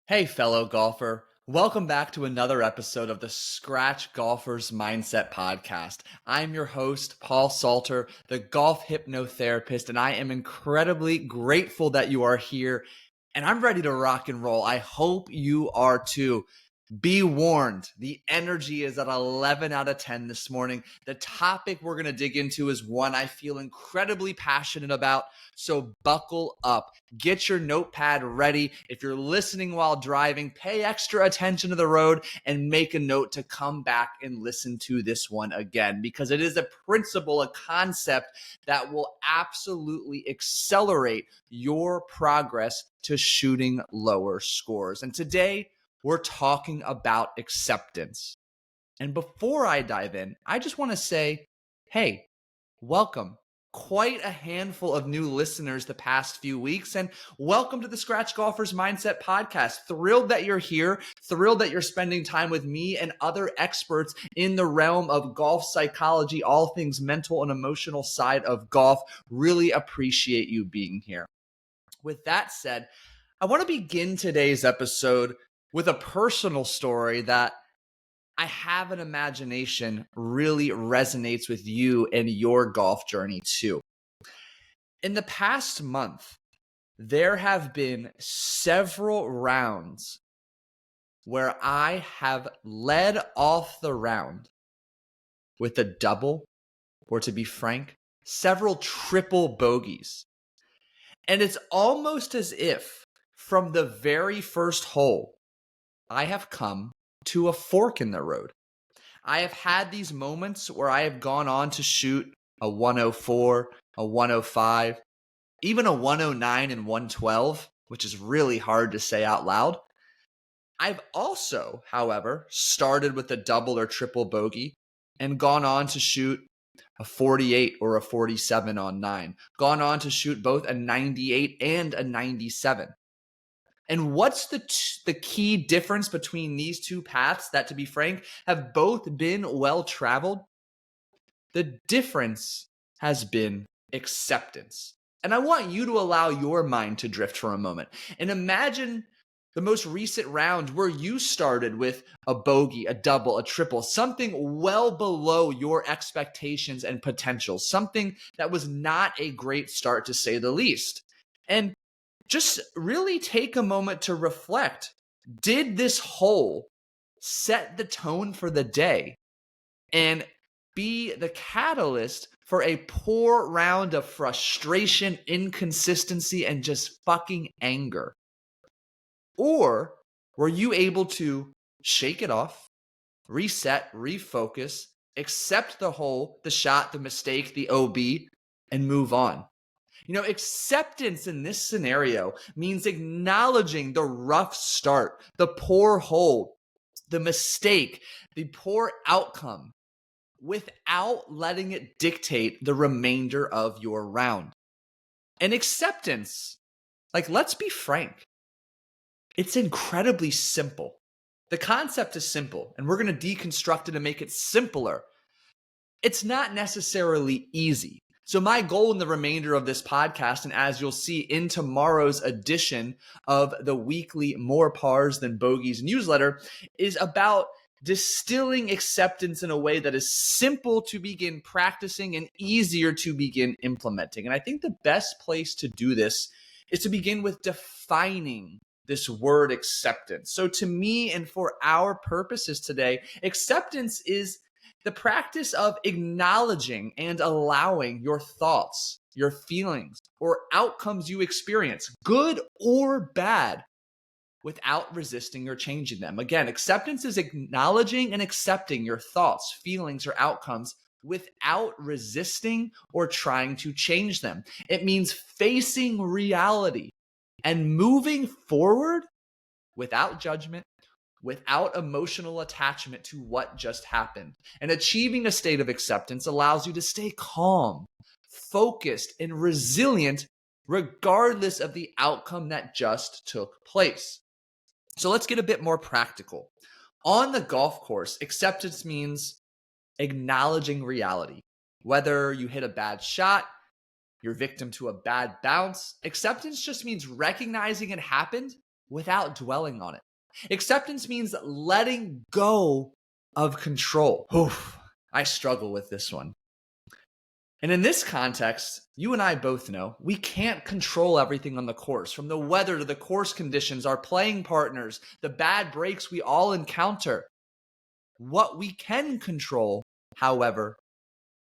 Hey, fellow golfer. Welcome back to another episode of the Scratch Golfer's Mindset Podcast. I'm your host, Paul Salter, the Golf Hypnotherapist, and I am incredibly grateful that you are here, and I'm ready to rock and roll. I hope you are too. Be warned, the energy is at 11 out of 10 this morning. The topic we're going to dig into is one I feel incredibly passionate about, so buckle up. Get your notepad ready. If you're listening while driving, pay extra attention to the road and make a note to come back and listen to this one again, because it is a principle, a concept that will absolutely accelerate your progress to shooting lower scores. And today, we're talking about acceptance. And before I dive in, I just want to say, hey, welcome. Quite a handful of new listeners the past few weeks, and welcome to the Scratch Golfer's Mindset Podcast. Thrilled that you're here, thrilled that you're spending time with me and other experts in the realm of golf psychology, all things mental and emotional side of golf. Really appreciate you being here. With that said, I want to begin today's episode with a personal story that I have an imagination really resonates with you and your golf journey too. In the past month, there have been several rounds where I have led off the round with a double, or to be frank, several triple bogeys. And it's almost as if from the very first hole, I have come to a fork in the road. I have had these moments where I have gone on to shoot a 104, a 105, even a 109 and 112, which is really hard to say out loud. I've also, however, started with a double or triple bogey and gone on to shoot a 48 or a 47 on 9, gone on to shoot both a 98 and a 97. And what's the key difference between these two paths that, to be frank, have both been well-traveled? The difference has been acceptance. And I want you to allow your mind to drift for a moment and imagine the most recent round where you started with a bogey, a double, a triple, something well below your expectations and potential, something that was not a great start to say the least. And just really take a moment to reflect. Did this hole set the tone for the day and be the catalyst for a poor round of frustration, inconsistency, and just fucking anger? Or were you able to shake it off, reset, refocus, accept the hole, the shot, the mistake, the OB, and move on? Acceptance in this scenario means acknowledging the rough start, the poor hole, the mistake, the poor outcome, without letting it dictate the remainder of your round. And acceptance, let's be frank, it's incredibly simple. The concept is simple, and we're going to deconstruct it and make it simpler. It's not necessarily easy. So my goal in the remainder of this podcast, and as you'll see in tomorrow's edition of the weekly More Pars Than Bogeys newsletter, is about distilling acceptance in a way that is simple to begin practicing and easier to begin implementing. And I think the best place to do this is to begin with defining this word acceptance. So to me, and for our purposes today, acceptance is the practice of acknowledging and allowing your thoughts, your feelings, or outcomes you experience, good or bad, without resisting or changing them. Again, acceptance is acknowledging and accepting your thoughts, feelings, or outcomes without resisting or trying to change them. It means facing reality and moving forward without judgment, without emotional attachment to what just happened. And achieving a state of acceptance allows you to stay calm, focused, and resilient regardless of the outcome that just took place. So let's get a bit more practical. On the golf course, acceptance means acknowledging reality. Whether you hit a bad shot, you're victim to a bad bounce, acceptance just means recognizing it happened without dwelling on it. Acceptance means letting go of control. Oof, I struggle with this one. And in this context, you and I both know we can't control everything on the course, from the weather to the course conditions, our playing partners, the bad breaks we all encounter. What we can control, however,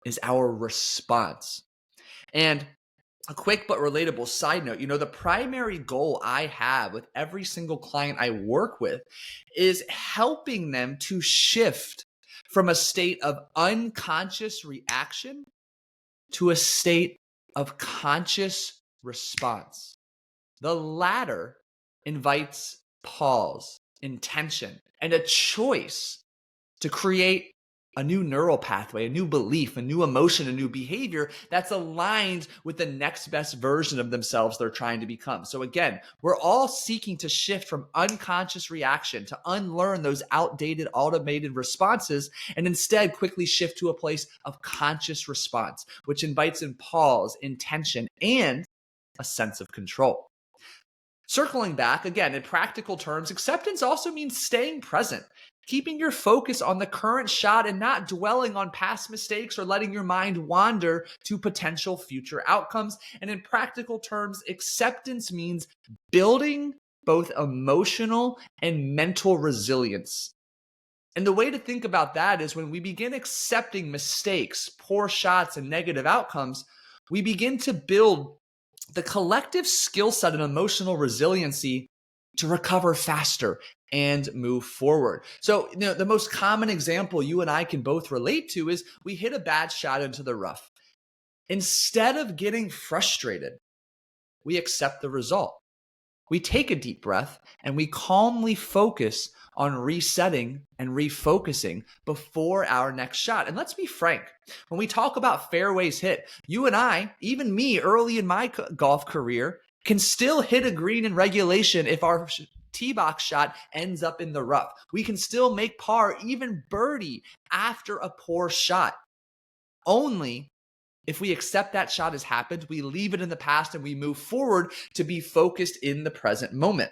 is our response. And a quick but relatable side note, the primary goal I have with every single client I work with is helping them to shift from a state of unconscious reaction to a state of conscious response. The latter invites pause, intention, and a choice to create a new neural pathway, a new belief, a new emotion, a new behavior that's aligned with the next best version of themselves they're trying to become. So again, we're all seeking to shift from unconscious reaction to unlearn those outdated automated responses and instead quickly shift to a place of conscious response, which invites in pause, intention, and a sense of control. Circling back, again, in practical terms, acceptance also means staying present, keeping your focus on the current shot and not dwelling on past mistakes or letting your mind wander to potential future outcomes. And in practical terms, acceptance means building both emotional and mental resilience. And the way to think about that is when we begin accepting mistakes, poor shots, and negative outcomes, we begin to build the collective skill set and emotional resiliency to recover faster and move forward. So, the most common example you and I can both relate to is we hit a bad shot into the rough. Instead of getting frustrated, we accept the result. We take a deep breath and we calmly focus on resetting and refocusing before our next shot. And let's be frank, when we talk about fairways hit, you and I, even me early in my golf career, can still hit a green in regulation if our tee box shot ends up in the rough. We can still make par, even birdie, after a poor shot. Only if we accept that shot has happened, we leave it in the past and we move forward to be focused in the present moment.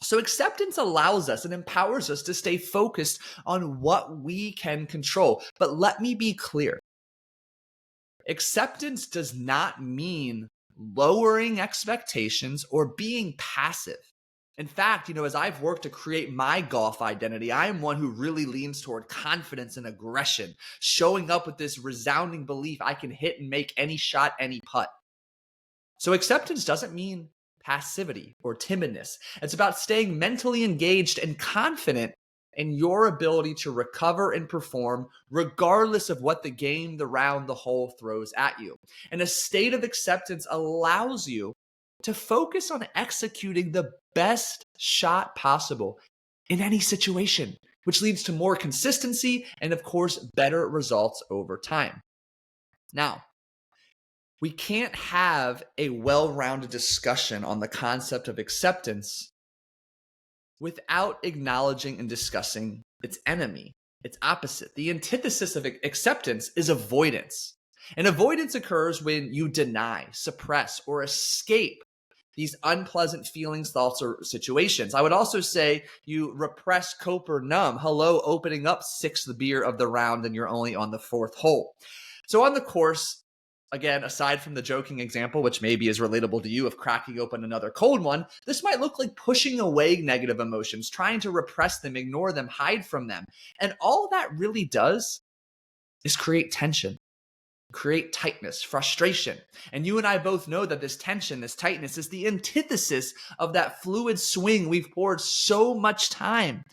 So acceptance allows us and empowers us to stay focused on what we can control. But let me be clear. Acceptance does not mean lowering expectations or being passive. In fact, as I've worked to create my golf identity, I am one who really leans toward confidence and aggression, showing up with this resounding belief I can hit and make any shot, any putt. So acceptance doesn't mean passivity or timidness. It's about staying mentally engaged and confident in your ability to recover and perform regardless of what the game, the round, the hole throws at you. And a state of acceptance allows you to focus on executing the best shot possible in any situation, which leads to more consistency and, of course, better results over time. Now, we can't have a well-rounded discussion on the concept of acceptance without acknowledging and discussing its enemy, its opposite. The antithesis of acceptance is avoidance. And avoidance occurs when you deny, suppress, or escape these unpleasant feelings, thoughts, or situations. I would also say you repress, cope, or numb. Hello, opening up sixth beer of the round and you're only on the fourth hole. So on the course, again, aside from the joking example, which maybe is relatable to you of cracking open another cold one, this might look like pushing away negative emotions, trying to repress them, ignore them, hide from them. And all that really does is create tension, create tightness, frustration. And you and I both know that this tension, this tightness is the antithesis of that fluid swing we've poured so much time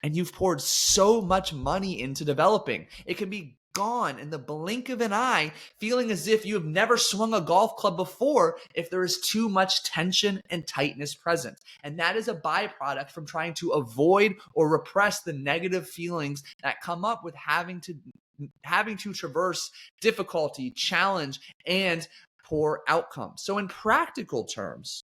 and you've poured so much money into developing. It can be gone in the blink of an eye, feeling as if you have never swung a golf club before if there is too much tension and tightness present. And that is a byproduct from trying to avoid or repress the negative feelings that come up with having to traverse difficulty, challenge, and poor outcomes. So in practical terms,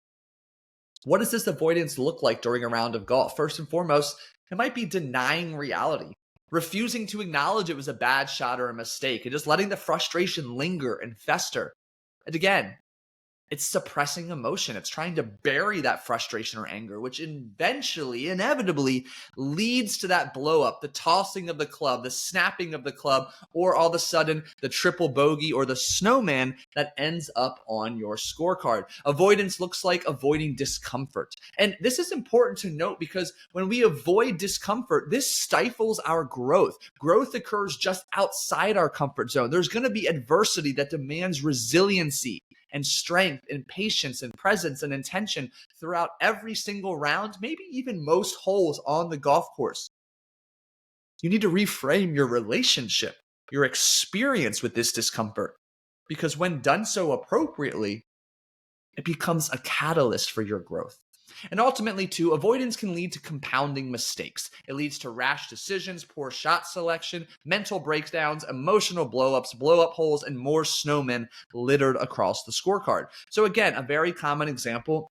what does this avoidance look like during a round of golf? First and foremost, it might be denying reality, refusing to acknowledge it was a bad shot or a mistake, and just letting the frustration linger and fester. And again, It's suppressing emotion. It's trying to bury that frustration or anger, which eventually, inevitably leads to that blow up, the tossing of the club, the snapping of the club, or all of a sudden the triple bogey or the snowman that ends up on your scorecard. Avoidance looks like avoiding discomfort. And this is important to note because when we avoid discomfort, this stifles our growth. Growth occurs just outside our comfort zone. There's going to be adversity that demands resiliency and strength and patience and presence and intention throughout every single round, maybe even most holes on the golf course. You need to reframe your relationship, your experience with this discomfort, because when done so appropriately, it becomes a catalyst for your growth. And ultimately, too, avoidance can lead to compounding mistakes. It leads to rash decisions, poor shot selection, mental breakdowns, emotional blow-ups, blow-up holes, and more snowmen littered across the scorecard. So again, a very common example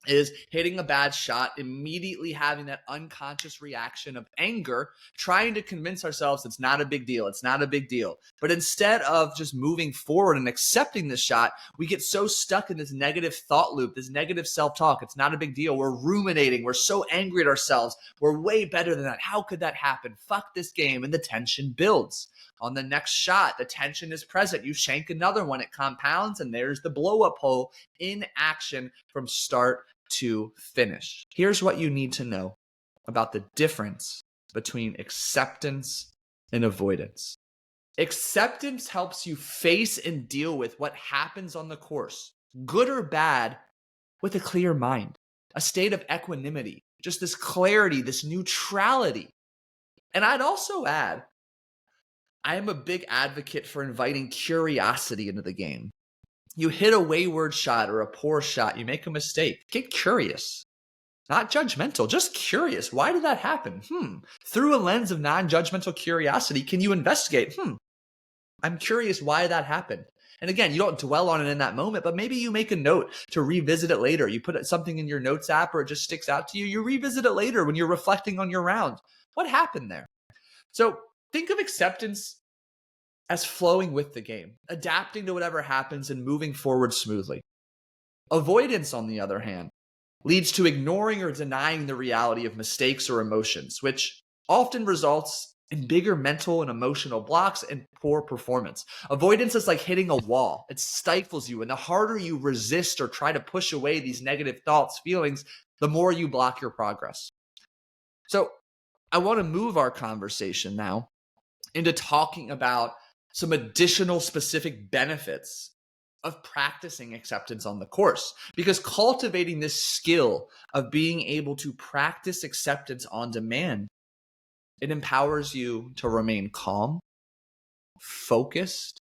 is hitting a bad shot, immediately having that unconscious reaction of anger, trying to convince ourselves it's not a big deal, it's not a big deal. But instead of just moving forward and accepting the shot, we get so stuck in this negative thought loop, this negative self-talk. It's not a big deal. We're ruminating. We're so angry at ourselves. We're way better than that. How could that happen? Fuck this game. And the tension builds. On the next shot, the tension is present. You shank another one, it compounds, and there's the blow-up hole in action from start to finish. Here's what you need to know about the difference between acceptance and avoidance. Acceptance helps you face and deal with what happens on the course, good or bad, with a clear mind, a state of equanimity, just this clarity, this neutrality. And I'd also add, I am a big advocate for inviting curiosity into the game. You hit a wayward shot or a poor shot, you make a mistake. Get curious, not judgmental, just curious. Why did that happen? Through a lens of non-judgmental curiosity, can you investigate? I'm curious why that happened. And again, you don't dwell on it in that moment, but maybe you make a note to revisit it later. You put something in your notes app or it just sticks out to you. You revisit it later when you're reflecting on your round. What happened there? So think of acceptance as flowing with the game, adapting to whatever happens and moving forward smoothly. Avoidance, on the other hand, leads to ignoring or denying the reality of mistakes or emotions, which often results in bigger mental and emotional blocks and poor performance. Avoidance is like hitting a wall. It stifles you, and the harder you resist or try to push away these negative thoughts, feelings, the more you block your progress. So I want to move our conversation now into talking about some additional specific benefits of practicing acceptance on the course, because cultivating this skill of being able to practice acceptance on demand, it empowers you to remain calm, focused,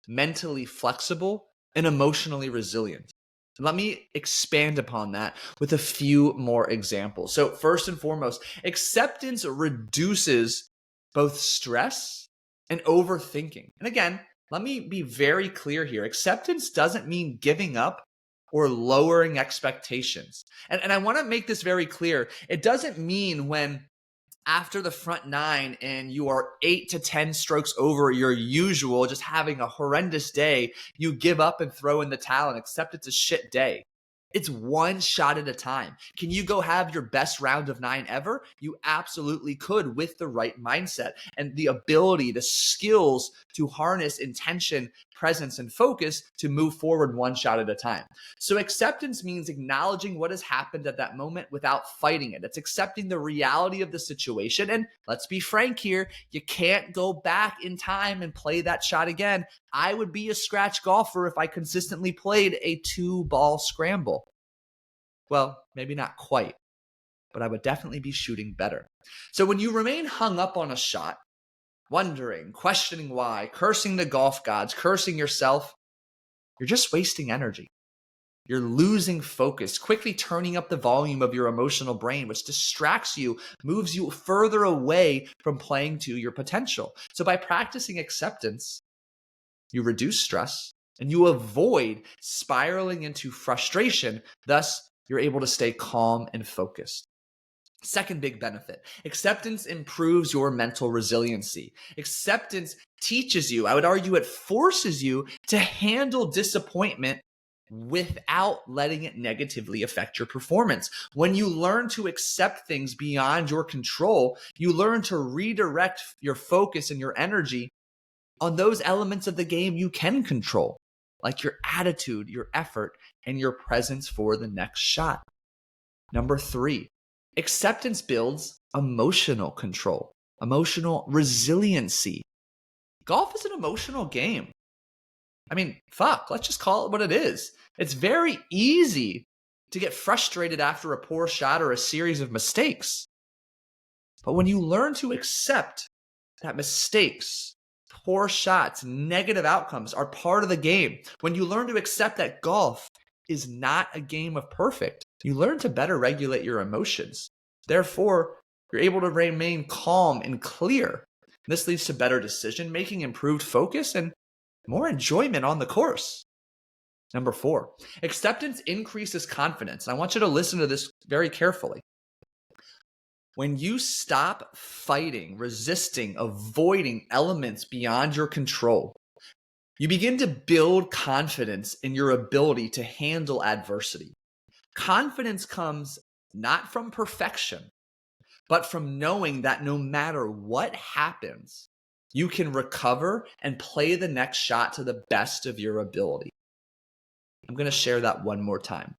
mentally flexible, and emotionally resilient. Let me expand upon that with a few more examples. So first and foremost, acceptance reduces both stress and overthinking. And again, let me be very clear here. Acceptance doesn't mean giving up or lowering expectations. And I want to make this very clear. It doesn't mean when after the front nine and you are 8 to 10 strokes over your usual, just having a horrendous day, you give up and throw in the towel and accept it's a shit day. It's one shot at a time. Can you go have your best round of 9 ever? You absolutely could with the right mindset and the ability, the skills to harness intention, presence, and focus to move forward one shot at a time. So acceptance means acknowledging what has happened at that moment without fighting it. It's accepting the reality of the situation. And let's be frank here, you can't go back in time and play that shot again. I would be a scratch golfer if I consistently played a 2-ball scramble. Well, maybe not quite, but I would definitely be shooting better. So when you remain hung up on a shot, wondering, questioning why, cursing the golf gods, cursing yourself, you're just wasting energy. You're losing focus, quickly turning up the volume of your emotional brain, which distracts you, moves you further away from playing to your potential. So by practicing acceptance, you reduce stress and you avoid spiraling into frustration. Thus, you're able to stay calm and focused. Second big benefit, acceptance improves your mental resiliency. Acceptance teaches you, I would argue it forces you to handle disappointment without letting it negatively affect your performance. When you learn to accept things beyond your control, you learn to redirect your focus and your energy on those elements of the game you can control, like your attitude, your effort, and your presence for the next shot. Number 3, acceptance builds emotional control, emotional resiliency. Golf is an emotional game. I mean, let's just call it what it is. It's very easy to get frustrated after a poor shot or a series of mistakes. But when you learn to accept that mistakes, poor shots, negative outcomes are part of the game, when you learn to accept that golf is not a game of perfect, you learn to better regulate your emotions. Therefore, you're able to remain calm and clear. This leads to better decision making, improved focus, and more enjoyment on the course. Number 4, acceptance increases confidence. And I want you to listen to this very carefully. When you stop fighting, resisting, avoiding elements beyond your control, you begin to build confidence in your ability to handle adversity. Confidence comes not from perfection, but from knowing that no matter what happens, you can recover and play the next shot to the best of your ability. I'm going to share that one more time.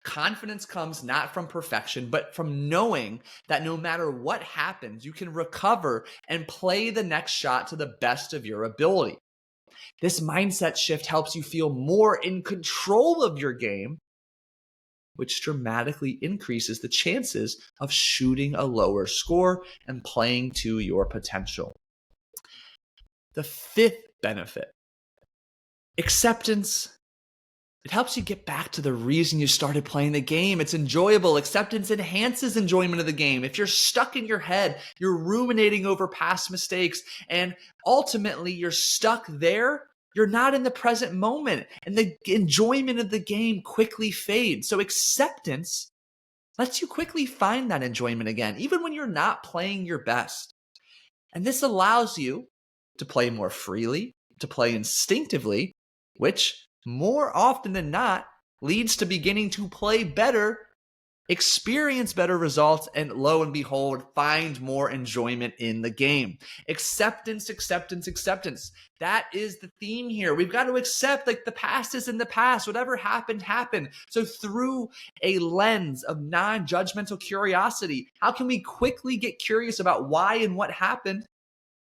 Confidence comes not from perfection, but from knowing that no matter what happens, you can recover and play the next shot to the best of your ability. This mindset shift helps you feel more in control of your game, which dramatically increases the chances of shooting a lower score and playing to your potential. The 5th benefit, acceptance. It helps you get back to the reason you started playing the game. It's enjoyable. Acceptance enhances enjoyment of the game. If you're stuck in your head, you're ruminating over past mistakes, and ultimately you're stuck there, you're not in the present moment, and the enjoyment of the game quickly fades. So acceptance lets you quickly find that enjoyment again, even when you're not playing your best. And this allows you to play more freely, to play instinctively, which more often than not leads to beginning to play better, experience better results, and lo and behold, find more enjoyment in the game. Acceptance, acceptance, acceptance. That is the theme here. We've got to accept, like, the past is in the past. Whatever happened, happened. So through a lens of non-judgmental curiosity, how can we quickly get curious about why and what happened?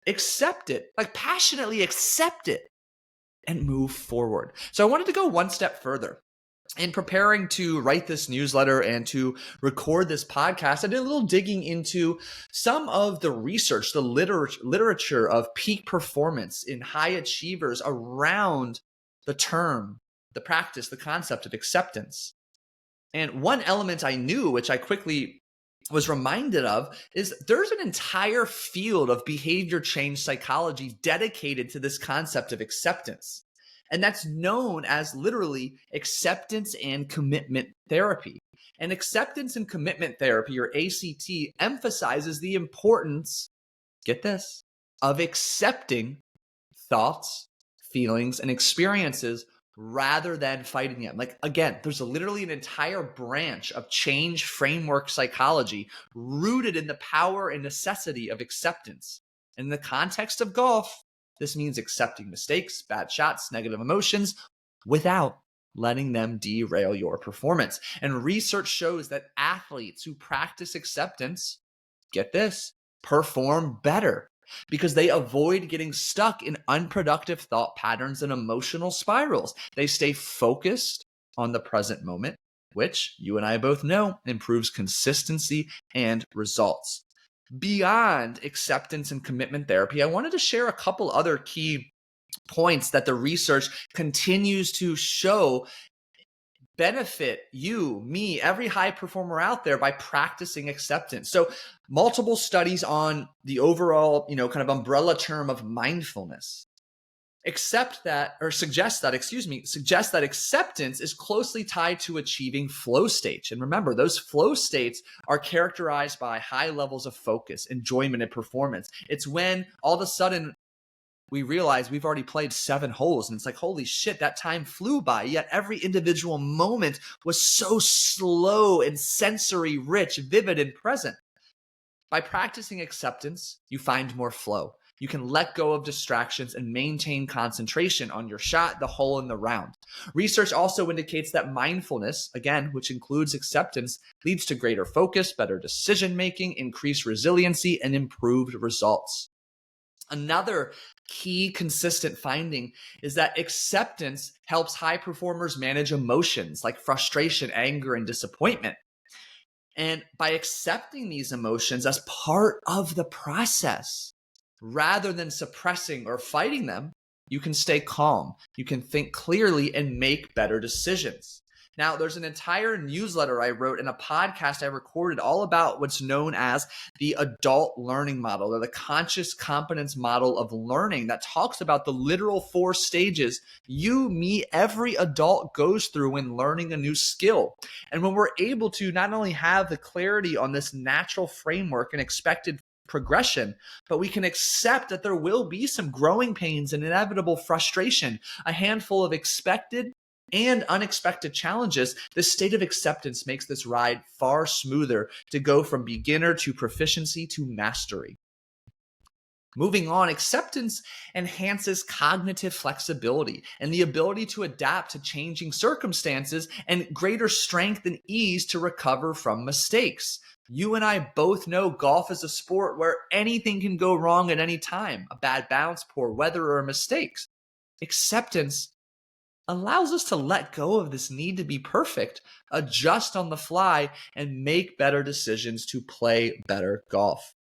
Accept it, like passionately accept it, and move forward. So I wanted to go one step further. In preparing to write this newsletter and to record this podcast, I did a little digging into some of the research, the literature of peak performance in high achievers around the term, the practice, the concept of acceptance. And one element I knew, which I quickly was reminded of, is there's an entire field of behavior change psychology dedicated to this concept of acceptance. And that's known as literally acceptance and commitment therapy. And acceptance and commitment therapy, or ACT, emphasizes the importance, get this, of accepting thoughts, feelings, and experiences rather than fighting them. Like, again, there's literally an entire branch of change framework psychology rooted in the power and necessity of acceptance. In the context of golf, this means accepting mistakes, bad shots, negative emotions without letting them derail your performance. And research shows that athletes who practice acceptance, get this, perform better because they avoid getting stuck in unproductive thought patterns and emotional spirals. They stay focused on the present moment, which you and I both know improves consistency and results. Beyond acceptance and commitment therapy, I wanted to share a couple other key points that the research continues to show benefit you, me, every high performer out there by practicing acceptance. So multiple studies on the overall, kind of umbrella term of mindfulness suggest that acceptance is closely tied to achieving flow states. And remember, those flow states are characterized by high levels of focus, enjoyment, and performance. It's when all of a sudden we realize we've already played 7 holes, and it's like, holy shit, that time flew by. Yet every individual moment was so slow and sensory rich, vivid, and present. By practicing acceptance, you find more flow. You can let go of distractions and maintain concentration on your shot, the hole, and the round. Research also indicates that mindfulness, again, which includes acceptance, leads to greater focus, better decision-making, increased resiliency, and improved results. Another key consistent finding is that acceptance helps high performers manage emotions like frustration, anger, and disappointment. And by accepting these emotions as part of the process, rather than suppressing or fighting them, you can stay calm, you can think clearly, and make better decisions. Now, there's an entire newsletter I wrote and a podcast I recorded all about what's known as the adult learning model, or the conscious competence model of learning, that talks about the literal 4 stages you, me, every adult goes through when learning a new skill. And when we're able to not only have the clarity on this natural framework and expected progression, but we can accept that there will be some growing pains and inevitable frustration, a handful of expected and unexpected challenges, this state of acceptance makes this ride far smoother to go from beginner to proficiency to mastery. Moving on, acceptance enhances cognitive flexibility and the ability to adapt to changing circumstances, and greater strength and ease to recover from mistakes. You and I both know golf is a sport where anything can go wrong at any time, a bad bounce, poor weather, or mistakes. Acceptance allows us to let go of this need to be perfect, adjust on the fly, and make better decisions to play better golf.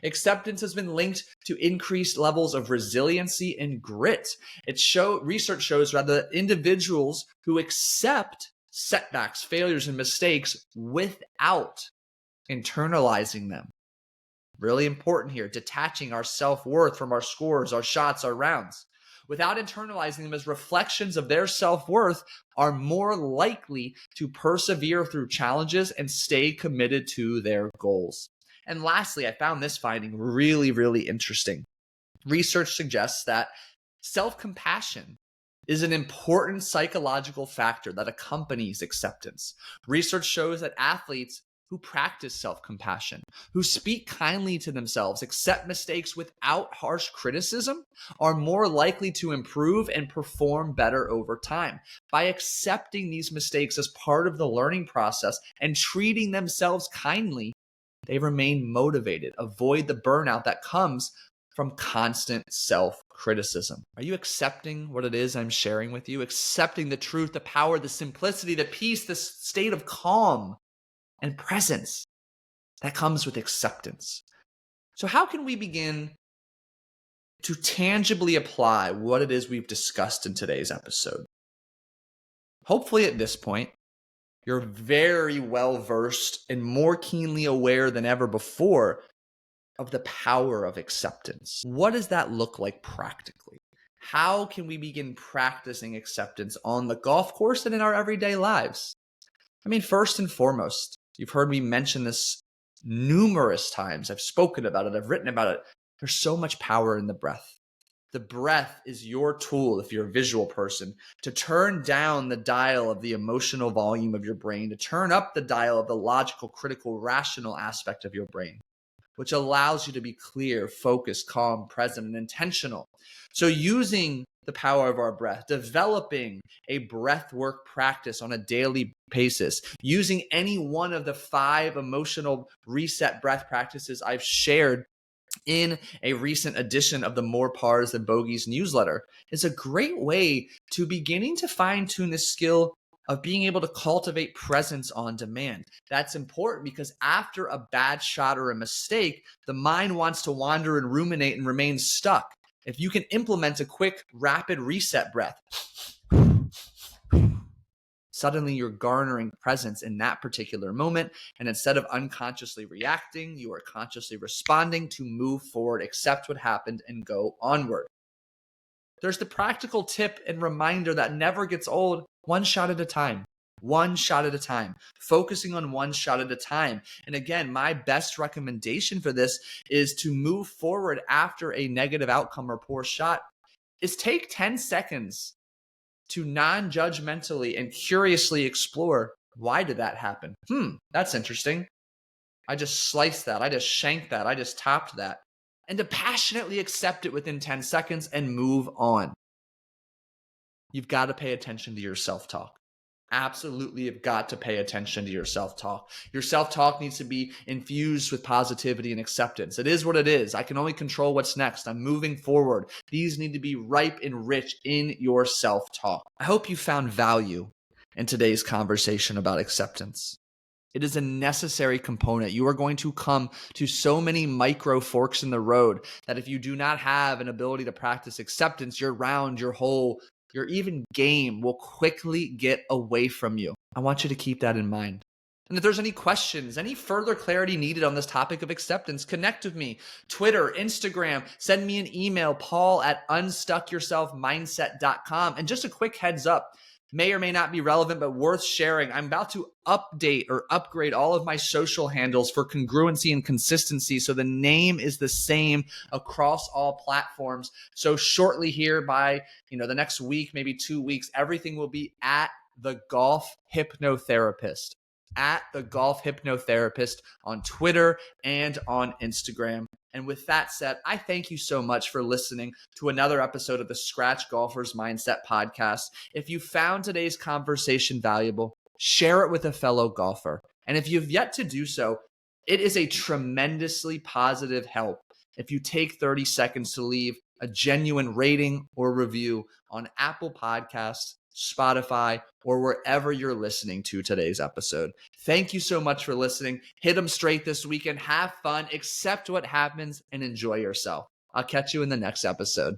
Acceptance has been linked to increased levels of resiliency and grit. Research shows that individuals who accept setbacks, failures, and mistakes without internalizing them. Really important here, detaching our self-worth from our scores, our shots, our rounds. Without internalizing them as reflections of their self-worth, are more likely to persevere through challenges and stay committed to their goals. And lastly, I found this finding really, really interesting. Research suggests that self-compassion is an important psychological factor that accompanies acceptance. Research shows that athletes who practice self-compassion, who speak kindly to themselves, accept mistakes without harsh criticism, are more likely to improve and perform better over time. By accepting these mistakes as part of the learning process and treating themselves kindly, they remain motivated, avoid the burnout that comes from constant self-criticism. Are you accepting what it is I'm sharing with you? Accepting the truth, the power, the simplicity, the peace, the state of calm and presence that comes with acceptance. So how can we begin to tangibly apply what it is we've discussed in today's episode? Hopefully at this point, you're very well versed and more keenly aware than ever before of the power of acceptance. What does that look like practically? How can we begin practicing acceptance on the golf course and in our everyday lives? I mean, first and foremost, you've heard me mention this numerous times. I've spoken about it. I've written about it. There's so much power in the breath. The breath is your tool, if you're a visual person, to turn down the dial of the emotional volume of your brain, to turn up the dial of the logical, critical, rational aspect of your brain, which allows you to be clear, focused, calm, present, and intentional. So using the power of our breath, developing a breath work practice on a daily basis, using any one of the 5 emotional reset breath practices I've shared in a recent edition of the More Pars Than Bogeys newsletter is a great way to beginning to fine-tune the skill of being able to cultivate presence on demand. That's important because after a bad shot or a mistake, the mind wants to wander and ruminate and remain stuck. If you can implement a quick, rapid reset breath, suddenly you're garnering presence in that particular moment. And instead of unconsciously reacting, you are consciously responding to move forward, accept what happened, and go onward. There's the practical tip and reminder that never gets old: one shot at a time. One shot at a time, focusing on one shot at a time. And again, my best recommendation for this is to move forward after a negative outcome or poor shot is take 10 seconds to non-judgmentally and curiously explore, why did that happen? That's interesting. I just sliced that. I just shanked that. I just topped that. And to passionately accept it within 10 seconds and move on. You've got to pay attention to your self-talk. Absolutely, you've got to pay attention to your self-talk. Your self-talk needs to be infused with positivity and acceptance. It is what it is. I can only control what's next. I'm moving forward. These need to be ripe and rich in your self-talk. I hope you found value in today's conversation about acceptance. It is a necessary component. You are going to come to so many micro forks in the road that if you do not have an ability to practice acceptance, your round, your whole, your even game will quickly get away from you. I want you to keep that in mind. And if there's any questions, any further clarity needed on this topic of acceptance, connect with me. Twitter, Instagram, send me an email, paul@unstuckyourselfmindset.com. And just a quick heads up, may or may not be relevant, but worth sharing. I'm about to update or upgrade all of my social handles for congruency and consistency. So the name is the same across all platforms. So shortly here by, the next week, maybe 2 weeks, everything will be at the Golf Hypnotherapist. At the Golf Hypnotherapist on Twitter and on Instagram. And with that said, I thank you so much for listening to another episode of the Scratch Golfer's Mindset podcast. If you found today's conversation valuable, share it with a fellow golfer. And if you've yet to do so, it is a tremendously positive help if you take 30 seconds to leave a genuine rating or review on Apple Podcasts, Spotify, or wherever you're listening to today's episode. Thank you so much for listening. Hit them straight this weekend. Have fun, accept what happens, and enjoy yourself. I'll catch you in the next episode.